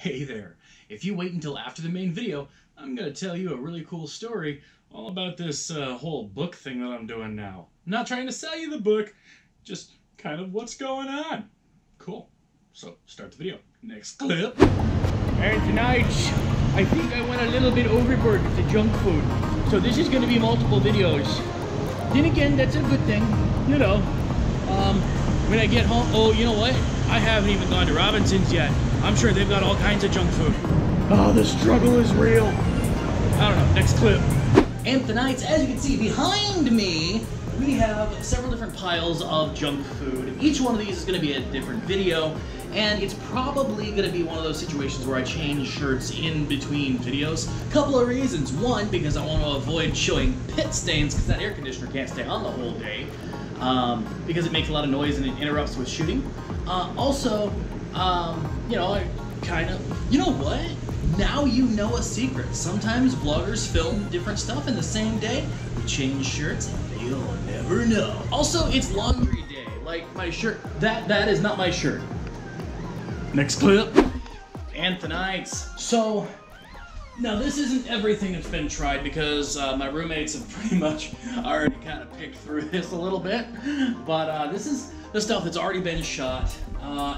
Hey there. If you wait until after the main video, I'm going to tell you a really cool story all about this whole book thing that I'm doing now. I'm not trying to sell you the book, just kind of what's going on. Cool. So, start the video. Next clip. And tonight, I think I went a little bit overboard with the junk food. So this is going to be multiple videos. Then again, that's a good thing, you know. When I get home, oh, you know what? I haven't even gone to Robinson's yet. I'm sure they've got all kinds of junk food. Oh, the struggle is real. I don't know, next clip. And tonight, as you can see behind me, we have several different piles of junk food. Each one of these is going to be a different video, and it's probably going to be one of those situations where I change shirts in between videos. Couple of reasons. One, because I want to avoid showing pit stains, because that air conditioner can't stay on the whole day, because it makes a lot of noise and it interrupts with shooting. You know, I kind of, you know what? Now you know a secret. Sometimes vloggers film different stuff in the same day. We change shirts and you'll never know. Also, it's laundry day. Like my shirt, that is not my shirt. Next clip. And tonight's. So, now this isn't everything that's been tried because my roommates have pretty much already kind of picked through this a little bit. But this is the stuff that's already been shot.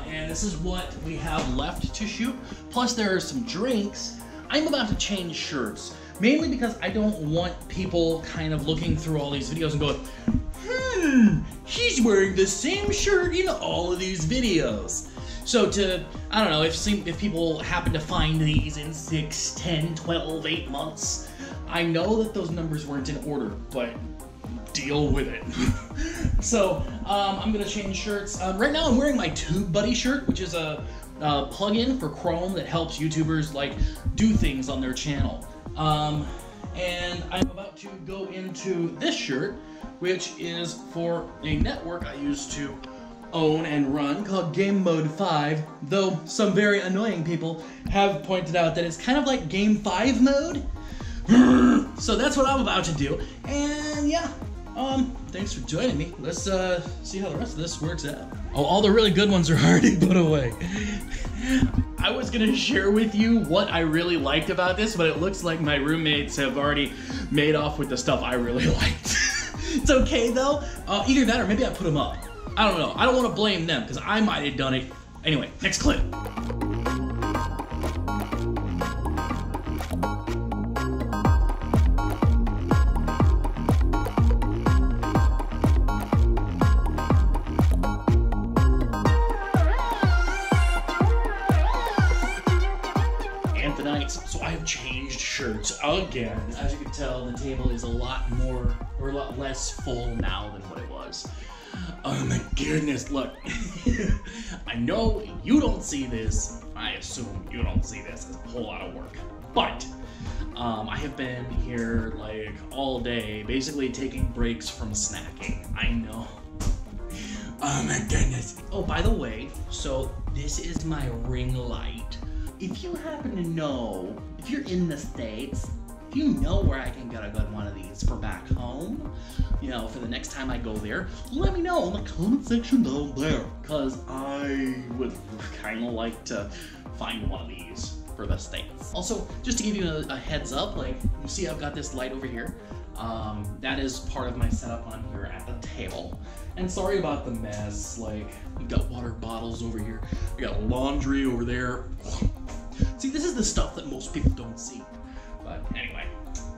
And this is what we have left to shoot. Plus there are some drinks. I'm about to change shirts, mainly because I don't want people kind of looking through all these videos and going, he's wearing the same shirt in all of these videos. So I don't know, if people happen to find these in 6, 10, 12, 8 months, I know that those numbers weren't in order, but deal with it. So, I'm gonna change shirts. Right now I'm wearing my TubeBuddy shirt, which is a plugin for Chrome that helps YouTubers like do things on their channel. And I'm about to go into this shirt, which is for a network I used to own and run called Game Mode 5, though some very annoying people have pointed out that it's kind of like Game 5 mode. So that's what I'm about to do, and yeah. Thanks for joining me. Let's see how the rest of this works out. Oh, all the really good ones are already put away. I was gonna share with you what I really liked about this, but it looks like my roommates have already made off with the stuff I really liked. It's okay though. Either that or maybe I put them up. I don't know. I don't want to blame them because I might have done it. Anyway, next clip. So I have changed shirts again. As you can tell, the table is a lot less full now than what it was. Oh my goodness, look. I know you don't see this. I assume you don't see this as a whole lot of work. But I have been here like all day, basically taking breaks from snacking. I know. Oh my goodness. Oh, by the way, so this is my ring light. If you happen to know, if you're in the States, if you know where I can get a good one of these for back home, you know, for the next time I go there, let me know in the comment section down there, because I would kind of like to find one of these for the States. Also, just to give you a heads up, like, you see I've got this light over here. That is part of my setup on here at the table. And sorry about the mess, like, we've got water bottles over here, we got laundry over there. See, this is the stuff that most people don't see. But anyway,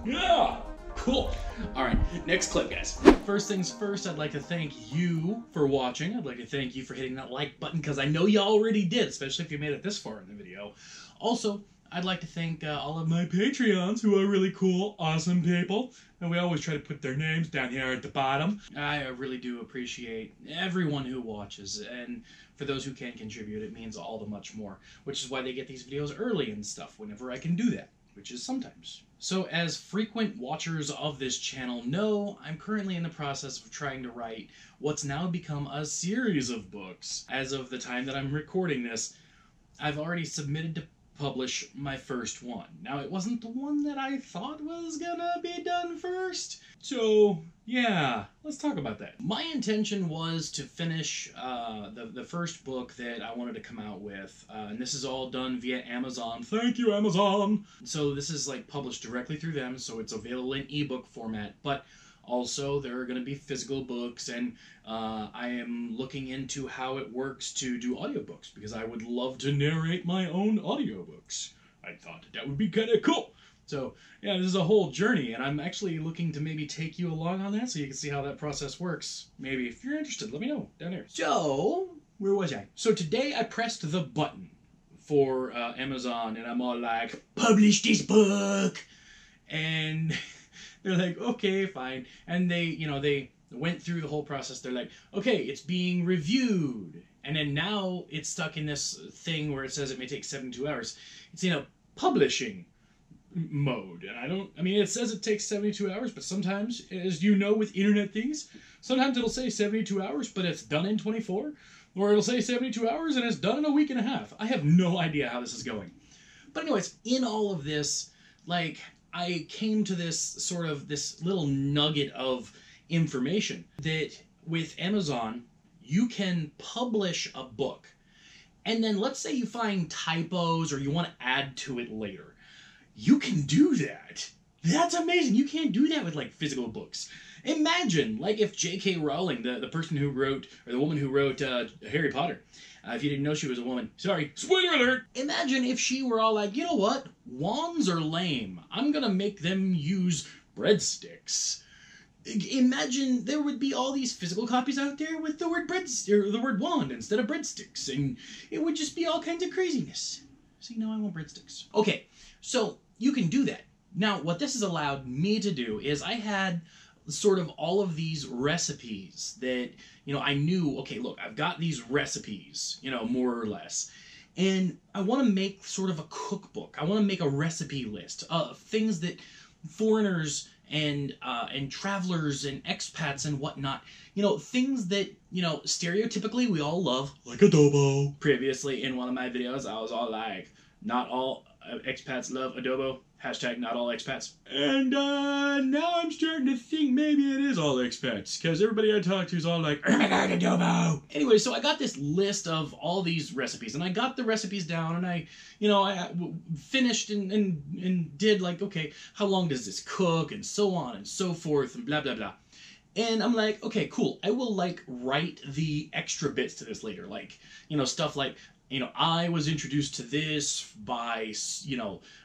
yeah, cool. All right, next clip, guys. First things first, I'd like to thank you for watching. I'd like to thank you for hitting that like button, because I know you already did, especially if you made it this far in the video. Also, I'd like to thank all of my Patreons, who are really cool, awesome people. And we always try to put their names down here at the bottom. I really do appreciate everyone who watches. And for those who can contribute, it means all the much more. Which is why they get these videos early and stuff, whenever I can do that. Which is sometimes. So as frequent watchers of this channel know, I'm currently in the process of trying to write what's now become a series of books. As of the time that I'm recording this, I've already submitted to publish my first one. Now, it wasn't the one that I thought was gonna be done first, so Yeah, let's talk about that. My intention was to finish the first book that I wanted to come out with, and this is all done via Amazon. Thank you, Amazon! So this is like published directly through them, so it's available in ebook format, but also there are going to be physical books, and I am looking into how it works to do audiobooks, because I would love to narrate my own audiobooks. I thought that would be kind of cool. So, yeah, this is a whole journey, and I'm actually looking to maybe take you along on that so you can see how that process works. Maybe if you're interested, let me know down there. So, where was I? So today I pressed the button for Amazon, and I'm all like, publish this book! And they're like, okay, fine. And they went through the whole process. They're like, okay, it's being reviewed. And then now it's stuck in this thing where it says it may take 72 hours. It's in a publishing mode, and I mean, it says it takes 72 hours, but sometimes, as you know with internet things, sometimes it'll say 72 hours, but it's done in 24, or it'll say 72 hours and it's done in a week and a half. I have no idea how this is going. But anyways, in all of this, like, I came to this little nugget of information that with Amazon, you can publish a book, and then let's say you find typos or you want to add to it later. You can do that. That's amazing. You can't do that with, like, physical books. Imagine, like, if J.K. Rowling, the person who wrote, or the woman who wrote Harry Potter, if you didn't know she was a woman, sorry, spoiler alert! Imagine if she were all like, you know what? Wands are lame. I'm gonna make them use breadsticks. Imagine there would be all these physical copies out there with the word the word wand instead of breadsticks, and it would just be all kinds of craziness. See, now I want breadsticks. Okay, so you can do that. Now, what this has allowed me to do is I had sort of all of these recipes that, I knew, okay, look, I've got these recipes, more or less. And I want to make sort of a cookbook. I want to make a recipe list of things that foreigners and travelers and expats and whatnot, things that, stereotypically we all love, like adobo. Previously in one of my videos, I was all like, not all expats love adobo. Hashtag not all expats. And now I'm starting to think maybe it is all expats, because everybody I talk to is all like, oh my god, adobo! Anyway, so I got this list of all these recipes, and I got the recipes down, and I finished and did, like, okay, how long does this cook, and so on and so forth, and blah, blah, blah. And I'm like, okay, cool. I will, like, write the extra bits to this later, like, stuff like, I was introduced to this by,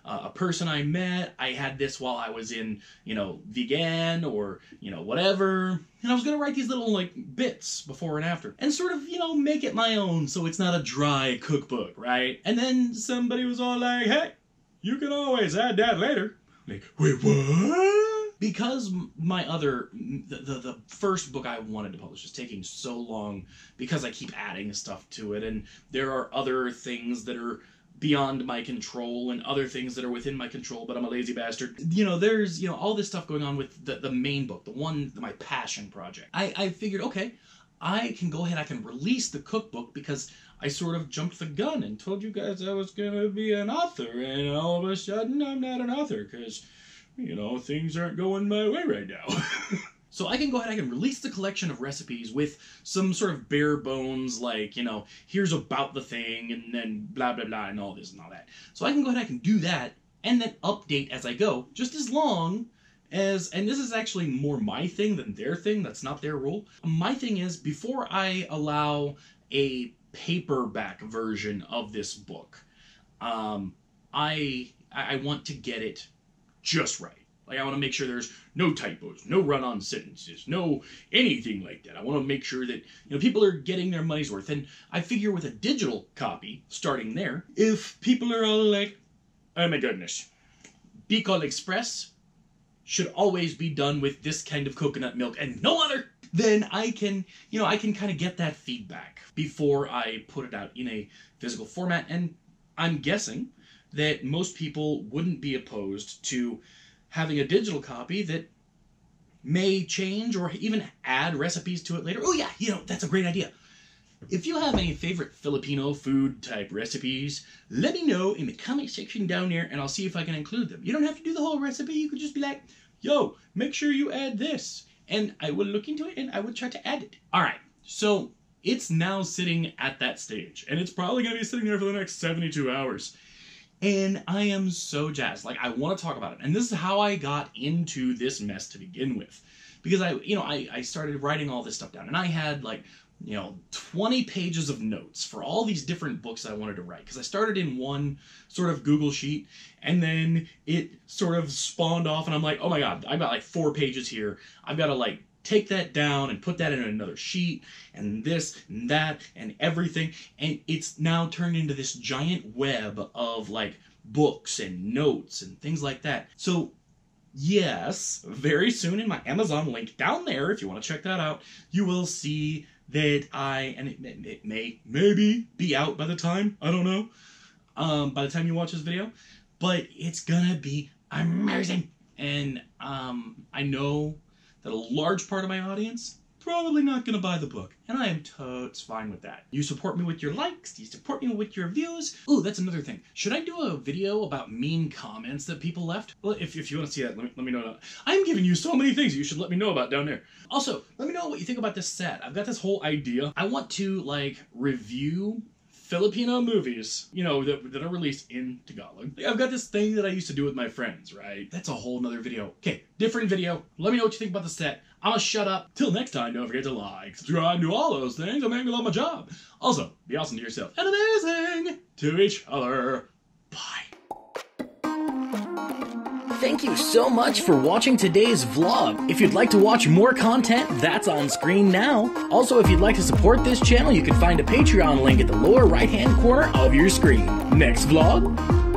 a person I met. I had this while I was in, vegan or, whatever. And I was going to write these little, like, bits before and after. And sort of, make it my own so it's not a dry cookbook, right? And then somebody was all like, hey, you can always add that later. Like, wait, what? Because my the first book I wanted to publish is taking so long because I keep adding stuff to it, and there are other things that are beyond my control and other things that are within my control, but I'm a lazy bastard. There's, all this stuff going on with the main book, my passion project. I figured, okay, I can go ahead, I can release the cookbook because I sort of jumped the gun and told you guys I was going to be an author, and all of a sudden I'm not an author because, things aren't going my way right now. So I can go ahead, I can release the collection of recipes with some sort of bare bones, like, here's about the thing, and then blah, blah, blah, and all this and all that. So I can go ahead, I can do that, and then update as I go, just as long as, and this is actually more my thing than their thing, that's not their rule. My thing is, before I allow a paperback version of this book, I want to get it just right. Like, I want to make sure there's no typos, no run-on sentences, no anything like that. I want to make sure that, people are getting their money's worth. And I figure with a digital copy, starting there, if people are all like, oh my goodness, Bicol Express should always be done with this kind of coconut milk and no other, then I can, I can kind of get that feedback before I put it out in a physical format. And I'm guessing that most people wouldn't be opposed to having a digital copy that may change or even add recipes to it later. Oh yeah, that's a great idea. If you have any favorite Filipino food type recipes, let me know in the comment section down there and I'll see if I can include them. You don't have to do the whole recipe, you could just be like, yo, make sure you add this. and I will look into it and I will try to add it. All right, so it's now sitting at that stage, and it's probably going to be sitting there for the next 72 hours. And I am so jazzed. Like, I want to talk about it. And this is how I got into this mess to begin with. Because I started writing all this stuff down, and I had like, 20 pages of notes for all these different books I wanted to write. Because I started in one sort of Google sheet, and then it sort of spawned off, and I'm like, oh my God, I've got like 4 pages here. I've got to like take that down and put that in another sheet, and this and that and everything. And it's now turned into this giant web of like books and notes and things like that. So yes, very soon in my Amazon link down there, if you want to check that out, you will see that and it may maybe be out by the time, I don't know, by the time you watch this video, but it's gonna be amazing. And I know that a large part of my audience probably not gonna buy the book, and I am totes fine with that. You support me with your likes, you support me with your views. Ooh, that's another thing. Should I do a video about mean comments that people left? Well, if you want to see that, let me know. I'm giving you so many things you should let me know about down there. Also, let me know what you think about this set. I've got this whole idea. I want to like review Filipino movies, that are released in Tagalog. I've got this thing that I used to do with my friends, right? That's a whole nother video. Okay, different video. Let me know what you think about the set. I'm gonna shut up. Till next time, don't forget to like, subscribe, do all those things. I'm angry on my job. Also, be awesome to yourself and amazing to each other. Bye. Thank you so much for watching today's vlog. If you'd like to watch more content, that's on screen now. Also, if you'd like to support this channel, you can find a Patreon link at the lower right-hand corner of your screen. Next vlog.